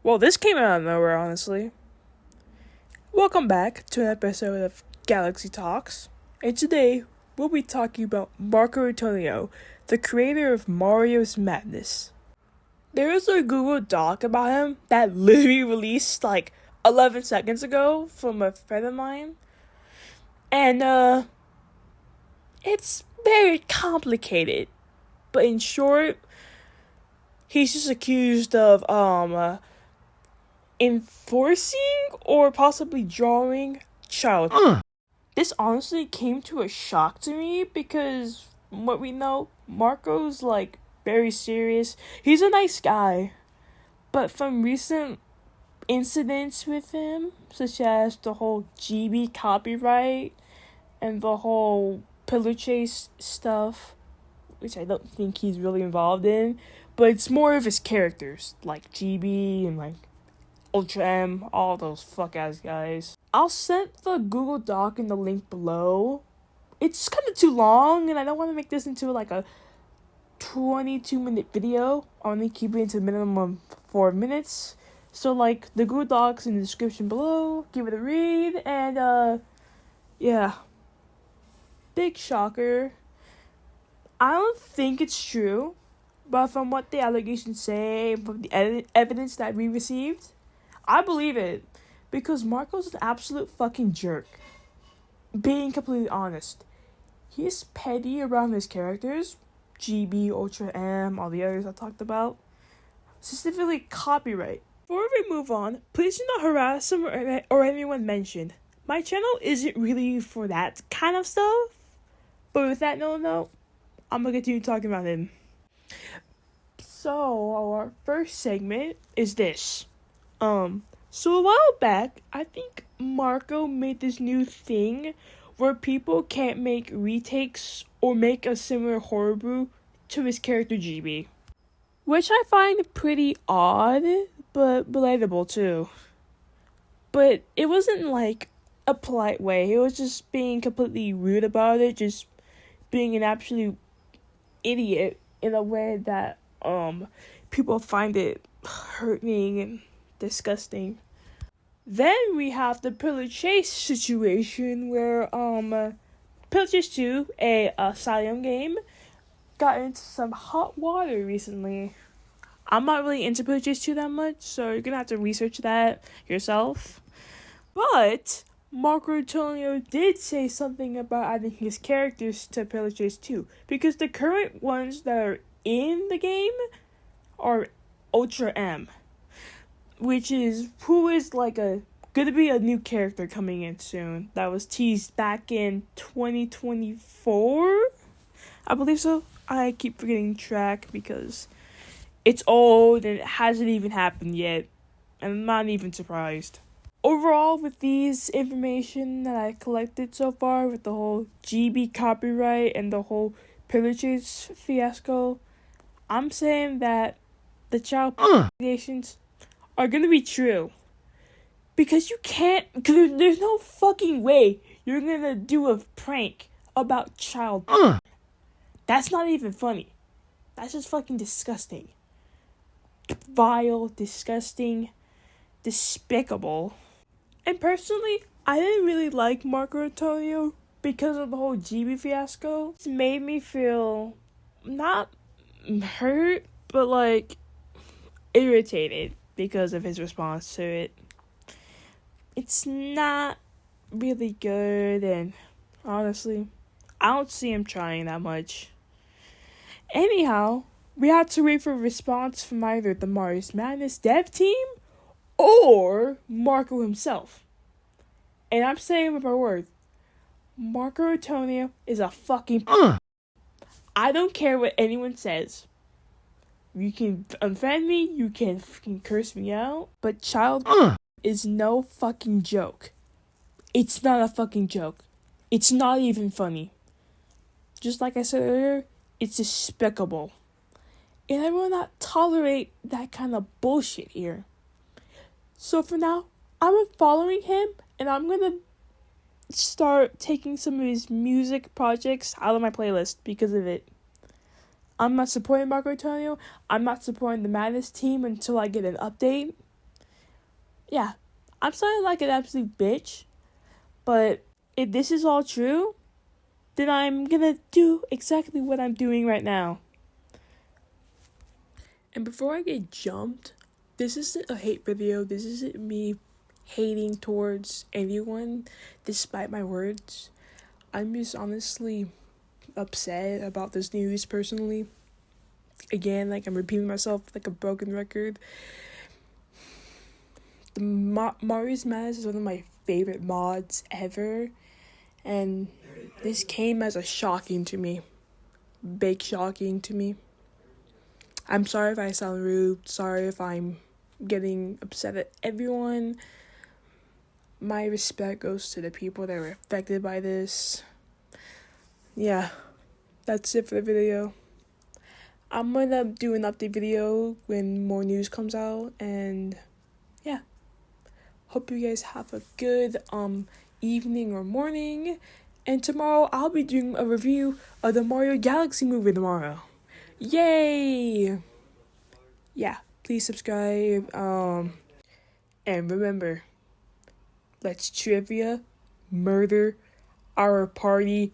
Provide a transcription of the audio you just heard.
Well, this came out of nowhere, honestly. Welcome back to an episode of Galaxy Talks, and today we'll be talking about Marco Antonio, the creator of Mario's Madness. There is a Google Doc about him that literally released like 11 seconds ago from a friend of mine, and it's very complicated, but in short, he's just accused of enforcing or possibly drawing child. This honestly came to a shock to me because from what we know, Marco's like very serious. He's a nice guy, but from recent incidents with him, such as the whole GB copyright and the whole pillar chase stuff, which I don't think he's really involved in, but it's more of his characters like GB and like Ultra M, all those fuck ass guys. I'll send the Google Doc in the link below. It's kind of too long, and I don't want to make this into like a 22-minute video. I want to keep it into a minimum of 4 minutes. So like the Google Doc's in the description below. Give it a read, and yeah. Big shocker. I don't think it's true, but from what the allegations say, from the evidence that we received, I believe it, because Marco's an absolute fucking jerk. Being completely honest. He's petty around his characters, GB, Ultra M, all the others I talked about. Specifically copyright. Before we move on, please do not harass him or anyone mentioned. My channel isn't really for that kind of stuff. But with that note, I'm gonna continue talking about him. So, our first segment is this. So a while back, I think Marco made this new thing where people can't make retakes or make a similar horror brew to his character GB. Which I find pretty odd, but relatable too. But it wasn't like a polite way, it was just being completely rude about it, just being an absolute idiot in a way that people find it hurting and disgusting. Then we have the Pillar Chase situation where Pillar Chase 2, a Asylum game, got into some hot water recently. I'm not really into Pillar Chase 2 that much, so you're gonna have to research that yourself. But Marco Antonio did say something about adding his characters to Pillar Chase 2, because the current ones that are in the game are Ultra M, which is who is like gonna be a new character coming in soon. That was teased back in 2024, I believe so. I keep forgetting track because it's old and it hasn't even happened yet, and I'm not even surprised. Overall, with these information that I collected so far, with the whole GB copyright and the whole Pillar Chase fiasco, I'm saying that the child allegations are gonna be true. Because there's no fucking way you're gonna do a prank about child. That's not even funny. That's just fucking disgusting. Vile, disgusting, despicable. And personally, I didn't really like Marco Antonio because of the whole GB fiasco. It's made me feel not hurt, but like irritated because of his response to it. It's not really good, and honestly, I don't see him trying that much. Anyhow, we had to wait for a response from either the Mario's Madness dev team or Marco himself. And I'm saying with my words, Marco Antonio is a fucking I don't care what anyone says. You can unfriend me, you can fucking curse me out, but child is no fucking joke. It's not a fucking joke. It's not even funny. Just like I said earlier, it's despicable. And I will not tolerate that kind of bullshit here. So for now, I'm following him, and I'm gonna start taking some of his music projects out of my playlist because of it. I'm not supporting Marco Antonio. I'm not supporting the Madness team until I get an update. Yeah, I'm sounding like an absolute bitch, but if this is all true, then I'm gonna do exactly what I'm doing right now. And before I get jumped, this isn't a hate video. This isn't me hating towards anyone despite my words. I'm just honestly upset about this news personally. Again, like, I'm repeating myself like a broken record. The Marius Madness is one of my favorite mods ever, and this came as a shocking to me. Big shocking to me. I'm sorry if I sound rude. Sorry if I'm getting upset at everyone. My respect goes to the people that were affected by this. Yeah, that's it for the video. I'm gonna do an update video when more news comes out, and yeah. Hope you guys have a good evening or morning. And tomorrow I'll be doing a review of the Mario Galaxy movie tomorrow. Yay! Yeah, please subscribe. And remember, let's trivia murder our party.